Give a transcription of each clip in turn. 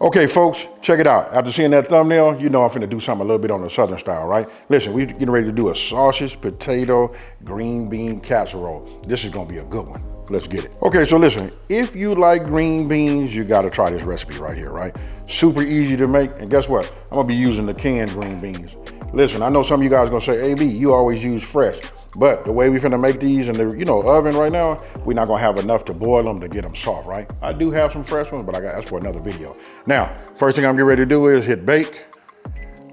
Okay, folks, check it out. After seeing that thumbnail, you know I'm finna do something a little bit on the Southern style, right? Listen, we're getting ready to do a sausage, potato, green bean casserole. This is gonna be a good one. Let's get it. Okay, so listen, if you like green beans, you gotta try this recipe right here, right? Super easy to make, and guess what? I'm gonna be using the canned green beans. Listen, I know some of you guys are gonna say, AB, you always use fresh. But the way we finna make these in the oven right now, we're not gonna have enough to boil them to get them soft, right? I do have some fresh ones, but that's for another video. Now, first thing I'm getting ready to do is hit bake.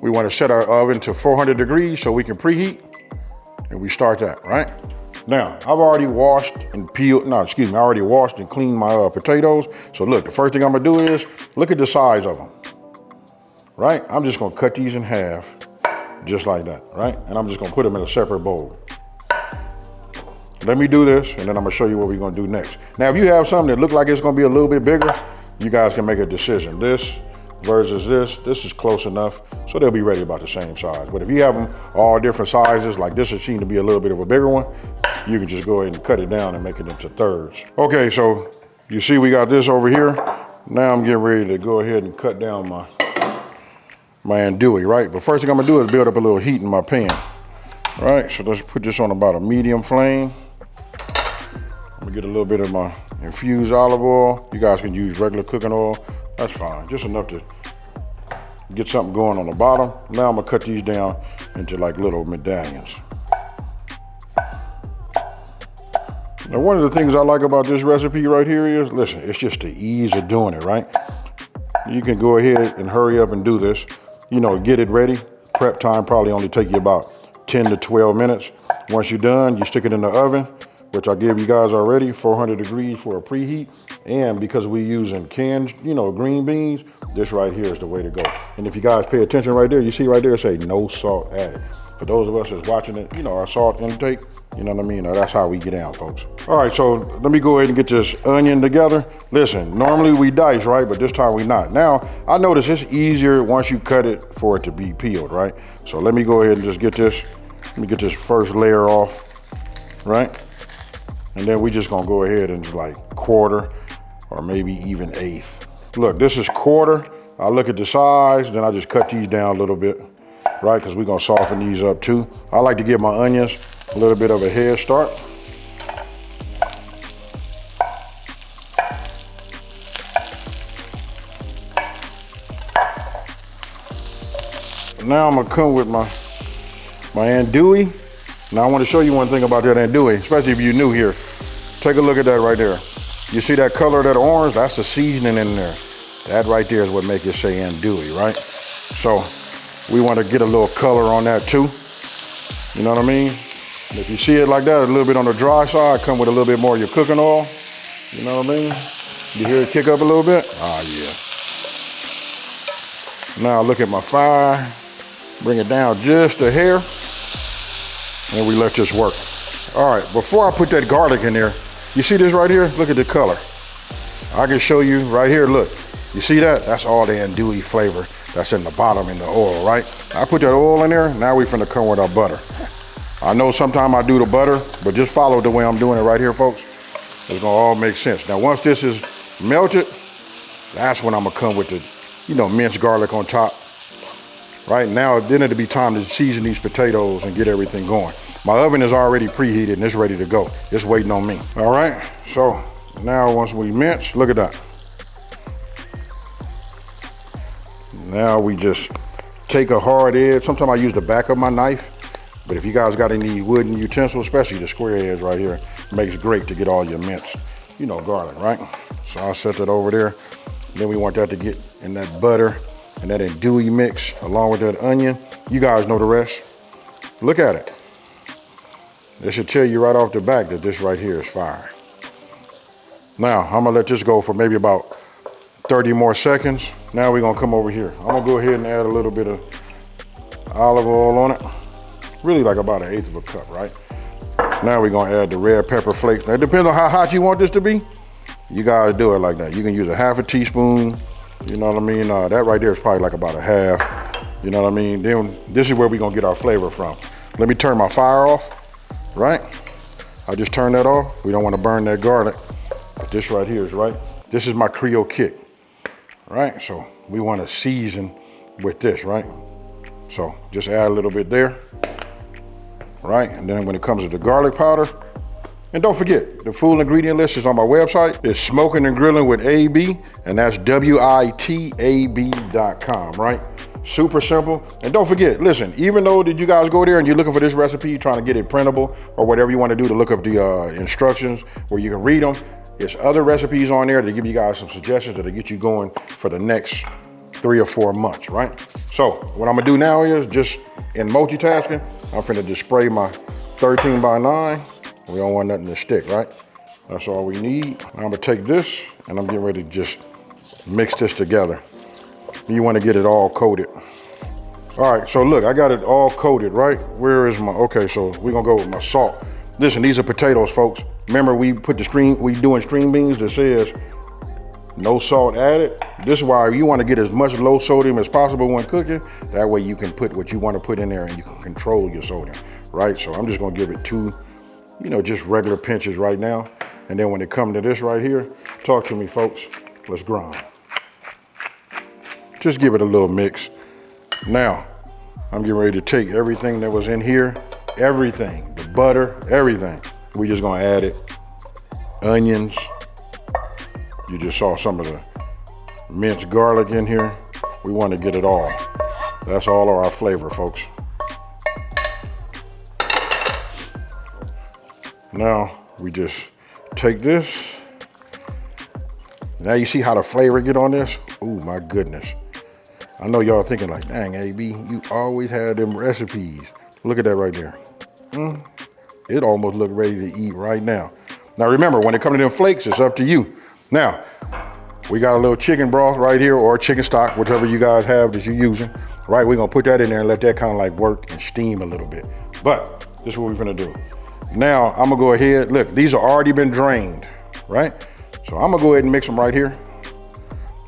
We wanna set our oven to 400 degrees so we can preheat, and we start that, right? Now, I've already washed and I already washed and cleaned my potatoes. So look, the first thing I'm gonna do is, look at the size of them, right? I'm just gonna cut these in half, just like that, right? And I'm just gonna put them in a separate bowl. Let me do this, and then I'm gonna show you what we're gonna do next. Now, if you have something that looks like it's gonna be a little bit bigger, you guys can make a decision. This versus this is close enough, so they'll be ready about the same size. But if you have them all different sizes, like this would seem to be a little bit of a bigger one, you can just go ahead and cut it down and make it into thirds. Okay, so you see we got this over here. Now I'm getting ready to go ahead and cut down my andouille, right? But first thing I'm gonna do is build up a little heat in my pan. All right, so let's put this on about a medium flame. I'm gonna get a little bit of my infused olive oil. You guys can use regular cooking oil. That's fine, just enough to get something going on the bottom. Now I'm gonna cut these down into like little medallions. Now, one of the things I like about this recipe right here is, listen, it's just the ease of doing it, right? You can go ahead and hurry up and do this. Get it ready. Prep time probably only take you about 10 to 12 minutes. Once you're done, you stick it in the oven, which I gave you guys already, 400 degrees for a preheat. And because we're using canned, green beans, this right here is the way to go. And if you guys pay attention right there, you see right there, say no salt added. For those of us that's watching it, our salt intake, you know what I mean? That's how we get down, folks. All right, so let me go ahead and get this onion together. Listen, normally we dice, right? But this time we not. Now, I notice it's easier once you cut it for it to be peeled, right? So let me go ahead and just get this, let me get this first layer off, right? And then we just gonna go ahead and just like quarter or maybe even eighth. Look, this is quarter. I look at the size, then I just cut these down a little bit, right? Because we're gonna soften these up too. I like to give my onions a little bit of a head start. Now I'm gonna come with my andouille. Now I want to show you one thing about that andouille, especially if you're new here. Take a look at that right there. You see that color, that orange? That's the seasoning in there. That right there is what makes it say andouille, right? So we want to get a little color on that too. You know what I mean? If you see it like that, a little bit on the dry side, come with a little bit more of your cooking oil. You know what I mean? You hear it kick up a little bit? Ah, yeah. Now look at my fire. Bring it down just a hair. And we let this work. All right, before I put that garlic in there, you see this right here? Look at the color. I can show you right here, look. You see that? That's all the andouille flavor that's in the bottom in the oil, right? I put that oil in there, now we finna come with our butter. I know sometimes I do the butter, but just follow the way I'm doing it right here, folks. It's gonna all make sense. Now, once this is melted, that's when I'm gonna come with the, minced garlic on top. Right now, then it'll be time to season these potatoes and get everything going. My oven is already preheated and it's ready to go. It's waiting on me. All right, so now once we mince, look at that. Now we just take a hard edge. Sometimes I use the back of my knife, but if you guys got any wooden utensils, especially the square edge right here, it makes it great to get all your minced, garlic, right? So I'll set that over there. Then we want that to get in that butter and that andouille mix along with that onion. You guys know the rest. Look at it. This should tell you right off the back that this right here is fire. Now, I'm gonna let this go for maybe about 30 more seconds. Now we're gonna come over here. I'm gonna go ahead and add a little bit of olive oil on it. Really like about 1/8 of a cup, right? Now we're gonna add the red pepper flakes. Now it depends on how hot you want this to be. You guys do it like that. You can use a 1/2 teaspoon. You know what I mean? That right there is probably like about 1/2. You know what I mean? Then this is where we're gonna get our flavor from. Let me turn my fire off, right? I just turned that off. We don't wanna burn that garlic. But this right here is right. This is my Creole kick, right? So we want to season with this, right? So just add a little bit there, right? And then when it comes to the garlic powder, and don't forget, the full ingredient list is on my website. It's Smokin and Grillin with AB, and that's WITAB.com, right? Super simple. And don't forget, listen, even though that you guys go there and you're looking for this recipe, trying to get it printable or whatever you want to do to look up the instructions where you can read them, there's other recipes on there to give you guys some suggestions that'll get you going for the next 3 or 4 months, right? So what I'm gonna do now is just in multitasking, I'm finna just spray my 13 by 9. We don't want nothing to stick, right? That's all we need. I'm gonna take this and I'm getting ready to just mix this together. You wanna get it all coated. All right, so look, I got it all coated, right? Where is my, okay, so we're gonna go with my salt. Listen, these are potatoes, folks. Remember we put we doing string beans that says no salt added. This is why you wanna get as much low sodium as possible when cooking. That way you can put what you wanna put in there and you can control your sodium, right? So I'm just gonna give it 2, just regular pinches right now. And then when it comes to this right here, talk to me, folks. Let's grind. Just give it a little mix. Now, I'm getting ready to take everything that was in here, everything, the butter, everything. We just gonna add it. Onions. You just saw some of the minced garlic in here. We want to get it all. That's all of our flavor, folks. Now we just take this. Now you see how the flavor get on this? Oh my goodness. I know y'all thinking like, dang, AB, you always had them recipes. Look at that right there. It almost look ready to eat right now. Now remember, when it comes to them flakes, it's up to you. Now, we got a little chicken broth right here, or chicken stock, whichever you guys have that you're using. Right, we're gonna put that in there and let that kind of like work and steam a little bit. But this is what we're gonna do. Now, I'm gonna go ahead, look, these are already been drained, right? So I'm gonna go ahead and mix them right here.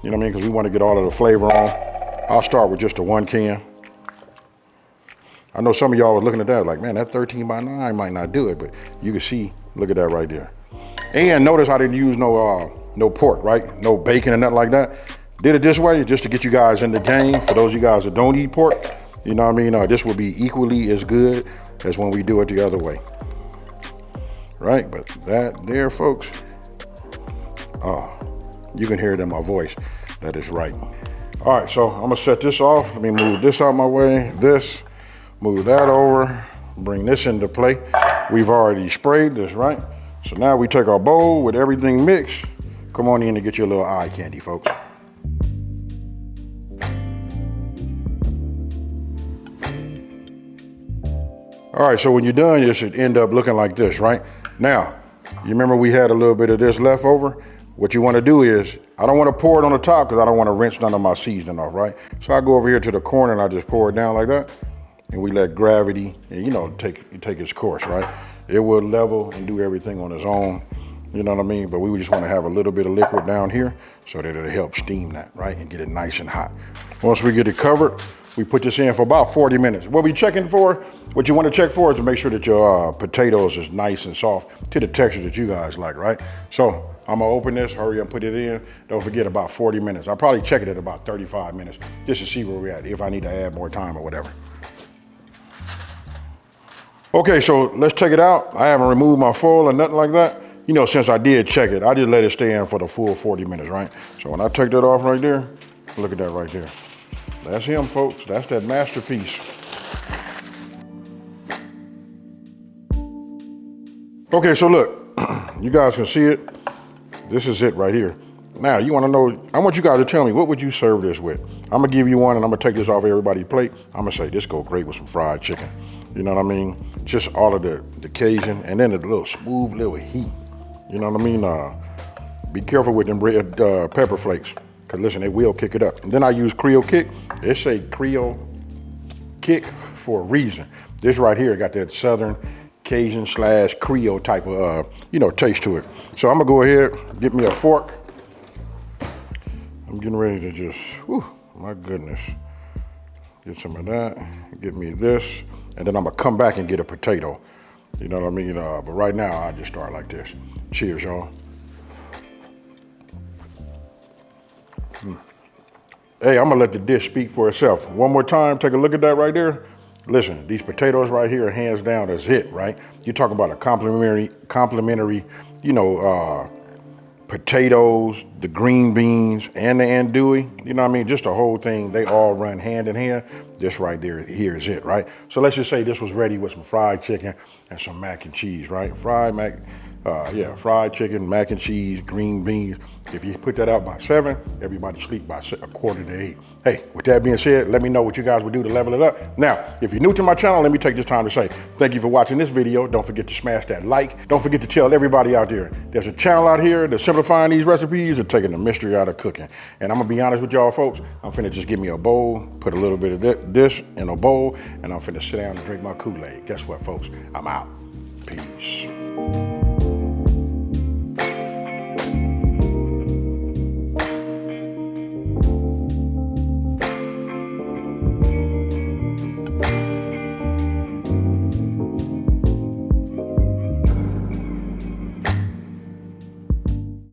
You know what I mean? Because we wanna get all of the flavor on. I'll start with just a 1 can. I know some of y'all was looking at that like, man, that 13 by 9 might not do it, but you can see, look at that right there. And notice I didn't use no pork, right? No bacon or nothing like that. Did it this way just to get you guys in the game. For those of you guys that don't eat pork, you know what I mean? This will be equally as good as when we do it the other way. Right, but that there, folks, you can hear it in my voice. That is right. All right, so I'm gonna set this off. Let me move this out my way, this, move that over, bring this into play. We've already sprayed this, right? So now we take our bowl with everything mixed. Come on in and get your little eye candy, folks. All right, so when you're done, you should end up looking like this, right? Now, you remember we had a little bit of this left over? What you wanna do is, I don't wanna pour it on the top because I don't wanna rinse none of my seasoning off, right? So I go over here to the corner and I just pour it down like that. And we let gravity, take its course, right? It will level and do everything on its own, you know what I mean? But we just wanna have a little bit of liquid down here so that it'll help steam that, right? And get it nice and hot. Once we get it covered, we put this in for about 40 minutes. What we checking for, what you want to check for is to make sure that your potatoes is nice and soft to the texture that you guys like, right? So I'm gonna open this, hurry up, put it in. Don't forget about 40 minutes. I'll probably check it at about 35 minutes just to see where we're at, if I need to add more time or whatever. Okay, so let's check it out. I haven't removed my foil or nothing like that. Since I did check it, I just let it stay in for the full 40 minutes, right? So when I take that off right there, look at that right there. That's him, folks. That's that masterpiece. Okay, so look, you guys can see it. This is it right here. Now, you wanna know, I want you guys to tell me, what would you serve this with? I'm gonna give you one and I'm gonna take this off everybody's plate. I'm gonna say, this go great with some fried chicken. You know what I mean? Just all of the Cajun and then the little smooth little heat. You know what I mean? Be careful with them red pepper flakes. Cause listen, they will kick it up. And then I use Creole Kick. They say Creole Kick for a reason. This right here got that Southern Cajun / Creole type of, taste to it. So I'm gonna go ahead, get me a fork. I'm getting ready to just, my goodness. Get some of that, get me this, and then I'm gonna come back and get a potato. You know what I mean? But right now, I just start like this. Cheers, y'all. Hey, I'm gonna let the dish speak for itself. One more time, take a look at that right there. Listen, these potatoes right here, hands down, is it, right? You're talking about a complimentary, potatoes, the green beans, and the andouille. You know what I mean? Just the whole thing, they all run hand in hand. This right there, here is it, right? So let's just say this was ready with some fried chicken and some mac and cheese, right? Fried chicken, mac and cheese, green beans. If you put that out by 7, everybody sleep by 7:45. Hey, with that being said, let me know what you guys would do to level it up. Now, if you're new to my channel, let me take this time to say thank you for watching this video. Don't forget to smash that like. Don't forget to tell everybody out there, there's a channel out here that's simplifying these recipes and taking the mystery out of cooking. And I'm gonna be honest with y'all folks, I'm finna just give me a bowl, put a little bit of this in a bowl, and I'm finna sit down and drink my Kool-Aid. Guess what, folks? I'm out. Peace.